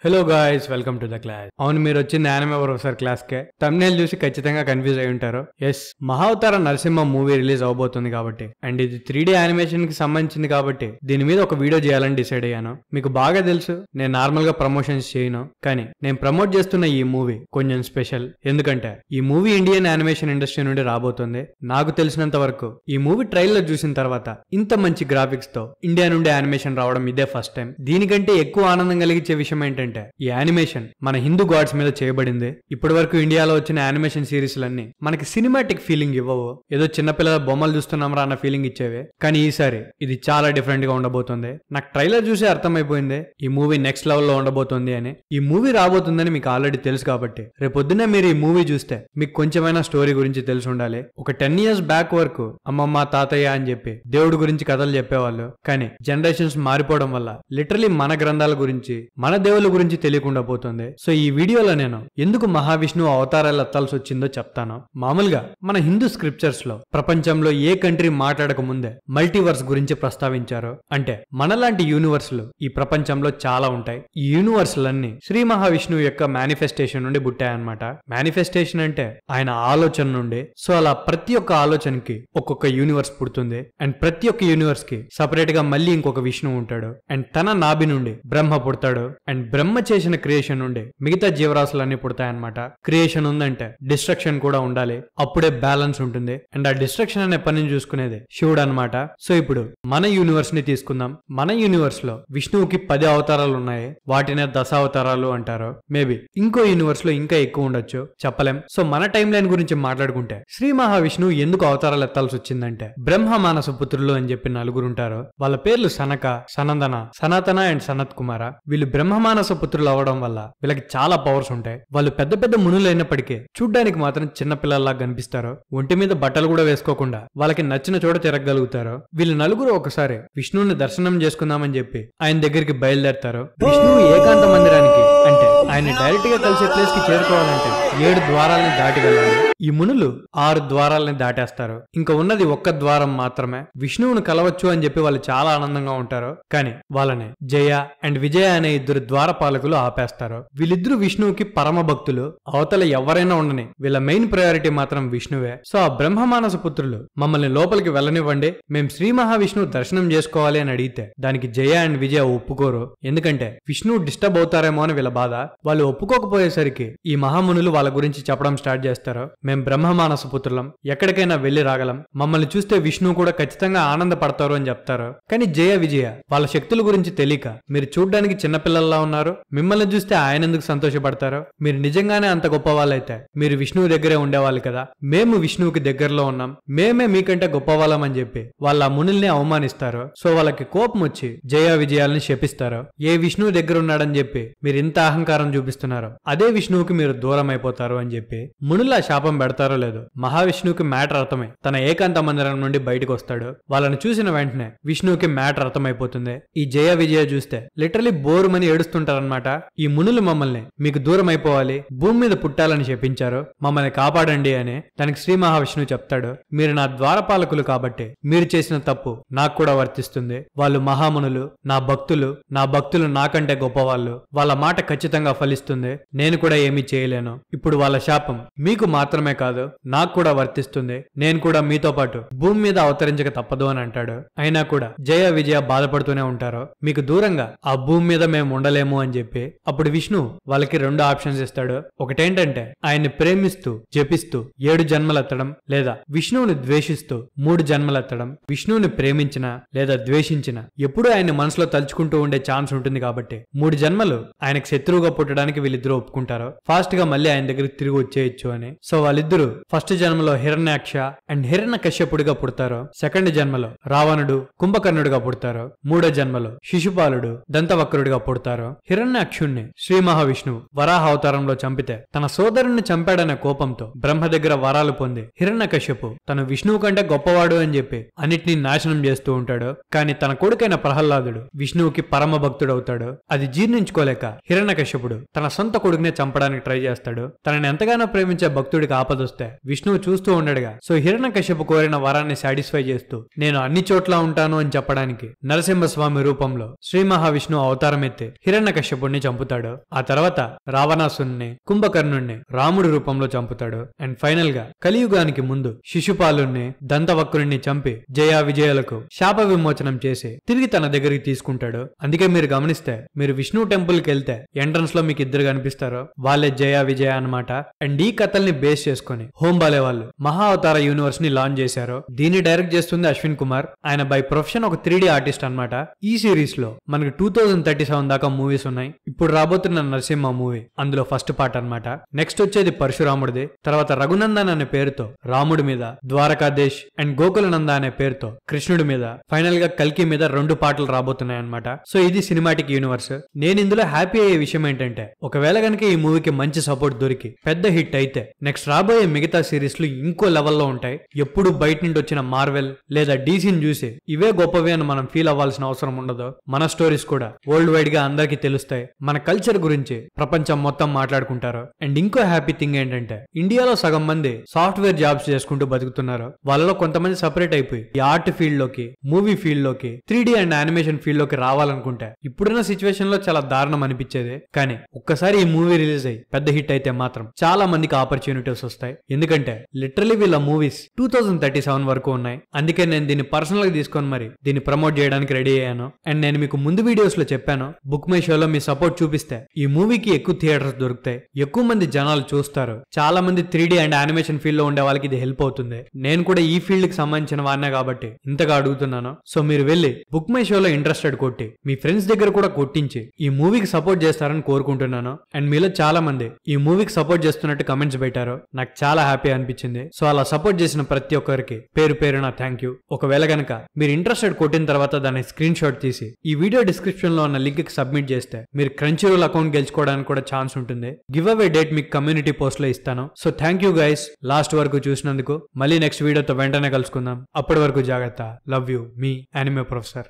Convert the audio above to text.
Hello guys, welcome to the class. అవును, మీరు వచ్చింది యానిమే ప్రొఫెసర్ క్లాస్ కే. తమ్నేల్ చూసి ఖచ్చితంగా కన్ఫ్యూజ్ అయి ఉంటారు. Yes, Mahavatar Narasimha movie release అవబోతుంది కాబట్టి, అండ్ ఇది 3D యానిమేషన్ కి సంబంధించింది కాబట్టి దీని మీద ఒక వీడియో చేయాలని డిసైడ్ అయ్యాను. మీకు బాగా తెలుసు, నేను నార్మల్ గా ప్రమోషన్స్ చేయను, కానీ నేను ప్రమోట్ చేస్తున్న ఈ మూవీ కొంచెం స్పెషల్. ఎందుకంటే ఈ మూవీ ఇండియన్ యానిమేషన్ ఇండస్ట్రీ నుండి రాబోతుంది. నాకు తెలిసినంత వరకు ఈ మూవీ ట్రైలర్ చూసిన తర్వాత ఇంత మంచి గ్రాఫిక్స్ తో ఇండియా నుండి యానిమేషన్ రావడం ఇదే ఫస్ట్ టైం. దీనికంటే ఎక్కువ ఆనందం కలిగించే విషయం ఏంటంటే ఈ యానిమేషన్ మన హిందూ గాడ్స్ మీద చేయబడింది. ఇప్పటి వరకు ఇండియాలో వచ్చిన యానిమేషన్ సిరీస్లన్నీ మనకి సినిమాటిక్ ఫీలింగ్ ఇవ్వవు, ఏదో చిన్నపిల్లల బొమ్మలు చూస్తున్నామరా అన్న ఫీలింగ్ ఇచ్చేవే. కానీ ఈసారి ఇది చాలా డిఫరెంట్ గా ఉండబోతుంది. నాకు ట్రైలర్ చూసి అర్థమైపోయింది ఈ మూవీ నెక్స్ట్ లెవెల్ లో ఉండబోతుంది అని. ఈ మూవీ రాబోతుందని మీకు ఆల్రెడీ తెలుసు కాబట్టి రేపొద్దునే మీరు ఈ మూవీ చూస్తే మీకు కొంచెమైనా స్టోరీ గురించి తెలిసి ఉండాలి. ఒక 10 years బ్యాక్ వరకు అమ్మమ్మ తాతయ్య అని చెప్పి దేవుడి గురించి కథలు చెప్పేవాళ్ళు. కానీ జనరేషన్స్ మారిపోవడం వల్ల లిటరలీ మన గ్రంథాల గురించి, మన దేవుళ్ళ గురించి తెలియకుండా పోతుంది. సో ఈ వీడియోలో నేను ఎందుకు మహావిష్ణువు అవతారాలు ఎత్తాల్సి వచ్చిందో చెప్తాను. మామూలుగా మన హిందూ స్క్రిప్చర్స్ లో ప్రపంచంలో ఏ కంట్రీ మాట్లాడక ముందే మల్టీవర్స్ గురించి ప్రస్తావించారు. అంటే మనలాంటి యూనివర్స్లు ఈ ప్రపంచంలో చాలా ఉంటాయి. ఈ యూనివర్స్లన్నీ శ్రీ మహావిష్ణువు యొక్క మేనిఫెస్టేషన్ నుండి పుట్టాయన్నమాట. మేనిఫెస్టేషన్ అంటే ఆయన ఆలోచన నుండి. సో అలా ప్రతి ఒక్క ఆలోచనకి ఒక్కొక్క యూనివర్స్ పుడుతుంది. అండ్ ప్రతి ఒక్క యూనివర్స్ కి సపరేట్ గా మళ్ళీ ఇంకొక విష్ణువు ఉంటాడు. అండ్ తన నాభి నుండి బ్రహ్మ పుడతాడు. అండ్ బ్రహ్మ చేసిన క్రియేషన్ నుండి మిగతా జీవరాశులన్నీ పుడతాయన్నమాట. క్రియేషన్ ఉందంటే డిస్ట్రక్షన్ కూడా ఉండాలి, అప్పుడే బ్యాలెన్స్ ఉంటుంది. అండ్ ఆ డిస్ట్రక్షన్ అనే పనిని చూసుకునేది శివుడు అనమాట. సో ఇప్పుడు మన యూనివర్స్ ని తీసుకుందాం. మన యూనివర్స్ లో విష్ణువుకి 10 అవతారాలు ఉన్నాయి. వాటినే దశావతారాలు అంటారు. మేబీ ఇంకో యూనివర్స్ లో ఇంకా ఎక్కువ ఉండొచ్చు, చెప్పలేం. సో మన టైం లైన్ గురించి మాట్లాడుకుంటే శ్రీ మహావిష్ణువు ఎందుకు అవతారాలు ఎత్తాల్సి వచ్చిందంటే, బ్రహ్మ మానస పుత్రులు అని చెప్పి 4 ఉంటారు. వాళ్ళ పేర్లు సనక, సనందన, సనాతన అండ్ సనత్ కుమార. వీళ్ళు బ్రహ్మ మానస పుత్రులు అవ్వడం వల్ల వీళ్ళకి చాలా పవర్స్ ఉంటాయి. వాళ్ళు పెద్ద పెద్ద మునులైనప్పటికీ చూడ్డానికి మాత్రం చిన్న పిల్లల్లా కనిపిస్తారు. ఒంటి మీద బట్టలు కూడా వేసుకోకుండా వాళ్ళకి నచ్చిన చోట తిరగగలుగుతారు. వీళ్ళు 4 ఒకసారి విష్ణువుని దర్శనం చేసుకుందామని చెప్పి ఆయన దగ్గరికి బయలుదేరతారు. విష్ణువు ఏకాంత మందిరానికి, అంటే ఆయన డైరెక్ట్ గా కలిసే ప్లేస్ కి చేరుకోవాలంటే 7 ద్వారాలని దాటి వెళ్ళాలి. ఈ మునులు 6 ద్వారాలని దాటేస్తారు. ఇంకా ఉన్నది ఒక్క ద్వారం మాత్రమే. విష్ణువును కలవచ్చు అని చెప్పి వాళ్ళు చాలా ఆనందంగా ఉంటారు. కానీ వాళ్ళని జయ అండ్ విజయ అనే 2 ద్వారపాలకులు ఆపేస్తారు. వీళ్ళిద్దరూ విష్ణువుకి పరమ భక్తులు. అవతల ఎవరైనా ఉండని వీళ్ళ మెయిన్ ప్రయారిటీ మాత్రం విష్ణువే. సో ఆ బ్రహ్మమానస పుత్రులు మమ్మల్ని లోపలికి వెళ్ళనివ్వండి, మేం శ్రీ మహావిష్ణువు దర్శనం చేసుకోవాలి అని అడిగితే దానికి జయ అండ్ విజయ ఒప్పుకోరు. ఎందుకంటే విష్ణువు డిస్టర్బ్ అవుతారేమో అని వీళ్ళ బాధ. వాళ్ళు ఒప్పుకోకపోయేసరికి ఈ మహామునులు వాళ్ళ గురించి చెప్పడం స్టార్ట్ చేస్తారు. మేం బ్రహ్మమానస పుత్రులం, ఎక్కడికైనా వెళ్లి రాగలం, మమ్మల్ని చూస్తే విష్ణువు కూడా ఖచ్చితంగా ఆనందపడతారు అని చెప్తారు. కానీ జయ విజయ వాళ్ళ శక్తుల గురించి తెలియక, మీరు చూడ్డానికి చిన్నపిల్లల్లా ఉన్నారు, మిమ్మల్ని చూస్తే ఆయన ఎందుకు సంతోషపడతారు, మీరు నిజంగానే అంత గొప్ప వాళ్ళైతే మీరు విష్ణువు దగ్గరే ఉండేవాళ్ళు కదా, మేము విష్ణువుకి దగ్గరలో ఉన్నాం, మేమే మీకంటే గొప్పవాళ్ళం అని చెప్పి వాళ్ళ మునుల్ని అవమానిస్తారు. సో వాళ్ళకి కోపం వచ్చి జయ విజయాలని శపిస్తారు. ఏ విష్ణువు దగ్గర ఉన్నాడని చెప్పి మీరు ఇంత అహంకారం చూపిస్తున్నారు, అదే విష్ణువుకి మీరు దూరం అయిపోతారు అని చెప్పి మునుల శాపం పెడతారో లేదు, మహావిష్ణువుకి మ్యాటర్ అర్థమై తన ఏకాంత మందిరం నుండి బయటకు వస్తాడు. వాళ్ళని చూసిన వెంటనే విష్ణువుకి మ్యాటర్ అర్థమైపోతుంది. ఈ జయ విజయ చూస్తే లిటరలీ బోరుమని ఏడుస్తుంటారనమాట. ఈ మునులు మమ్మల్ని మీకు దూరం అయిపోవాలి, భూమి మీద పుట్టాలని చెప్పించారు, మమ్మల్ని కాపాడండి అని. దానికి శ్రీ మహావిష్ణువు చెప్తాడు, మీరు నా ద్వారపాలకులు కాబట్టి మీరు చేసిన తప్పు నాకు కూడా వర్తిస్తుంది. వాళ్ళు మహామునులు, నా భక్తులు, నా భక్తులు నాకంటే గొప్పవాళ్ళు, వాళ్ళ మాట ఖచ్చితంగా ఫలిస్తుంది, నేను కూడా ఏమీ చేయలేను. ఇప్పుడు వాళ్ళ శాపం మీకు మాత్రమే కాదు నాకు కూడా వర్తిస్తుంది, నేను కూడా మీతో పాటు భూమి మీద అవతరించక తప్పదు అని అంటాడు. అయినా కూడా జయ విజయ బాధపడుతూనే ఉంటారు. మీకు దూరంగా ఆ భూమి మీద మేము ఉండలేము అని చెప్పి. అప్పుడు విష్ణు వాళ్ళకి 2 ఆప్షన్స్ ఇస్తాడు. ఒకటేంటంటే ఆయన్ని ప్రేమిస్తూ జపిస్తూ 7 జన్మలెత్తడం, లేదా విష్ణువుని ద్వేషిస్తూ 3 జన్మలెత్తడం. విష్ణువుని ప్రేమించిన లేదా ద్వేషించిన ఎప్పుడూ ఆయన్ని మనసులో తలుచుకుంటూ ఉండే ఛాన్స్ ఉంటుంది కాబట్టి 3 జన్మలు ఆయనకు శత్రువుగా పుట్టడానికి వీళ్ళిద్దరూ ఒప్పుకుంటారు. ఫాస్ట్ గా మళ్ళీ ఆయన దగ్గరికి తిరిగి వచ్చేయచ్చు అని. సో వాళ్ళిద్దరూ ఫస్ట్ జన్మలో హిరణ్యాక్ష అండ్ హిరణ్య కశ్యపుడిగా పుడతారు. సెకండ్ జన్మలో రావణుడు కుంభకర్ణుడిగా పుడతారు. 3వ జన్మలో శిశుపాలుడు దంతవక్రుడిగా పుడతారు. హిరణ్యాక్షుణ్ణి శ్రీ మహావిష్ణువు వరాహ అవతారంలో చంపితే తన సోదరుణ్ణి చంపాడనే కోపంతో బ్రహ్మ దగ్గర వరాలు పొంది హిరణ్య కశ్యపు తను విష్ణువు కంటే గొప్పవాడు అని చెప్పి అన్నిటినీ నాశనం చేస్తూ ఉంటాడు. కానీ తన కొడుకైన ప్రహ్లాదుడు విష్ణువుకి పరమ భక్తుడవుతాడు. అది జీర్ణించుకోలేక హిరణ్య హిరణ్యకశ్యపుడు తన సొంత కొడుకునే చంపడానికి ట్రై చేస్తాడు. తనని ఎంతగానో ప్రేమించే భక్తుడికి ఆపదొస్తే విష్ణువు చూస్తూ ఉండడుగా. సో హిరణ్యకశ్యపు కోరిన వరాన్ని సాటిస్ఫై చేస్తూ నేను అన్ని చోట్ల ఉంటాను అని చెప్పడానికి నరసింహస్వామి రూపంలో శ్రీ మహావిష్ణువు అవతారం ఎత్తి హిరణ్యకశ్యపుడిని చంపుతాడు. ఆ తర్వాత రావణాసుని, కుంభకర్ణుణ్ణి రాముడి రూపంలో చంపుతాడు. అండ్ ఫైనల్ గా కలియుగానికి ముందు శిశుపాలుణ్ణి, దంతవక్రుణ్ణి చంపి జయ విజయాలకు శాప విమోచనం చేసి తిరిగి తన దగ్గరికి తీసుకుంటాడు. అందుకే మీరు గమనిస్తే మీరు విష్ణు టెంపుల్ కి వెళ్తే ఎంట్రన్స్ లో మీకు ఇద్దరు కనిపిస్తారు, వాళ్ళే జయ విజయ అన్నమాట. అండ్ ఈ కథల్ని బేస్ చేసుకుని హోమ్ బాలే వాళ్ళు మహా అవతార యూనివర్స్ ని లాంచ్ చేశారు. దీన్ని డైరెక్ట్ చేస్తుంది అశ్విన్ కుమార్. ఆయన బై ప్రొఫెషన్ ఒక 3D ఆర్టిస్ట్ అన్నమాట. ఈ సిరీస్ లో మనకి 2037 దాకా మూవీస్ ఉన్నాయి. ఇప్పుడు రాబోతున్న నరసింహ మూవీ అందులో ఫస్ట్ పార్ట్ అన్నమాట. నెక్స్ట్ వచ్చేది పరశురాముడిది. తర్వాత రఘునందన్ అనే పేరుతో రాముడి మీద, ద్వారకాదేశ్ అండ్ గోకులనంద అనే పేరుతో కృష్ణుడి మీద, ఫైనల్ గా కల్కి మీద 2 పాటలు రాబోతున్నాయి అన్నమాట. సో ఇది సినిమాటిక్ యూనివర్స్. నేను ఇందులో హ్యాపీ అయ్యే విషయం ఏంటంటే ఒకవేళ కనుక ఈ మూవీకి మంచి సపోర్ట్ దొరికి పెద్ద హిట్ అయితే నెక్స్ట్ రాబోయే మిగతా సిరీస్ లు ఇంకో లెవెల్లో ఉంటాయి. ఎప్పుడు బయట నుండి వచ్చిన మార్వెల్ లేదా డీసీని చూసి ఇవే గొప్పవి అని మనం ఫీల్ అవ్వాల్సిన అవసరం ఉండదు. మన స్టోరీస్ కూడా వరల్డ్ వైడ్ గా అందరికీ తెలుస్తాయి. మన కల్చర్ గురించి ప్రపంచం మొత్తం మాట్లాడుకుంటారు. అండ్ ఇంకో హ్యాపీ థింగ్ ఏంటంటే ఇండియాలో సగం మంది సాఫ్ట్వేర్ జాబ్స్ చేసుకుంటూ బతుకుతున్నారు. వాళ్ళలో కొంతమంది సపరేట్ అయిపోయి ఈ ఆర్ట్ ఫీల్డ్ లోకి, మూవీ ఫీల్డ్ లోకి, 3D అండ్ యానిమేషన్ ఫీల్డ్ లోకి రావాలనుకుంటే ఇప్పుడున్న సిచ్యువేషన్ లో చాలా దారుణం అనిపించేది. కానీ ఒక్కసారి ఈ మూవీ రిలీజ్ అయ్యి పెద్ద హిట్ అయితే మాత్రం చాలా మందికి ఆపర్చునిటీస్ వస్తాయి. ఎందుకంటే లిటరలీ వీళ్ళ మూవీస్ 2037 వరకు ఉన్నాయి. అందుకే నేను దీన్ని పర్సనల్ గా తీసుకొని మరి దీన్ని ప్రమోట్ చేయడానికి రెడీ అయ్యాను. అండ్ నేను మీకు ముందు వీడియోస్ లో చెప్పాను, బుక్ మై షోలో మీ సపోర్ట్ చూపిస్తే ఈ మూవీకి ఎక్కువ థియేటర్స్ దొరుకుతాయి, ఎక్కువ మంది జనాలు చూస్తారు. చాలా మంది 3D అండ్ యానిమేషన్ ఫీల్డ్ లో ఉండే వాళ్ళకి ఇది హెల్ప్ అవుతుంది. నేను కూడా ఈ ఫీల్డ్ కి సంబంధించిన వాడినే కాబట్టి ఇంతగా అడుగుతున్నాను. సో మీరు వెళ్ళి బుక్ మై షోలో ఇంట్రెస్టెడ్ కొట్టి మీ ఫ్రెండ్స్ దగ్గర కూడా కొట్టించి ఈ మూవీకి సపోర్ట్ చేస్తారని కోరుకుంటున్నాను. అండ్ మీలో చాలా మంది ఈ మూవీకి సపోర్ట్ చేస్తున్నట్టు కమెంట్స్ పెట్టారు. నాకు చాలా హ్యాపీ అనిపించింది. సో అలా సపోర్ట్ చేసిన ప్రతి ఒక్కరికి పేరు పేరున థ్యాంక్ యూ. ఒకవేళ గనక మీరు ఇంట్రెస్టెడ్ కొట్టిన తర్వాత దాన్ని స్క్రీన్ షాట్ తీసి ఈ వీడియో డిస్క్రిప్షన్ లో ఉన్న లింక్ కి సబ్మిట్ చేస్తే మీరు క్రంచీరోల్ అకౌంట్ గెలుచుకోవడానికి కూడా ఛాన్స్ ఉంటుంది. గివ్ అవే డేట్ మీకు కమ్యూనిటీ పోస్ట్ లో ఇస్తాను. So thank you guys last వరకు చూసినందుకు. మళ్ళీ నెక్స్ట్ వీడియోతో వెంటనే కలుసుకుందాం. అప్పటి వరకు జాగ్రత్త. Love you, me anime professor.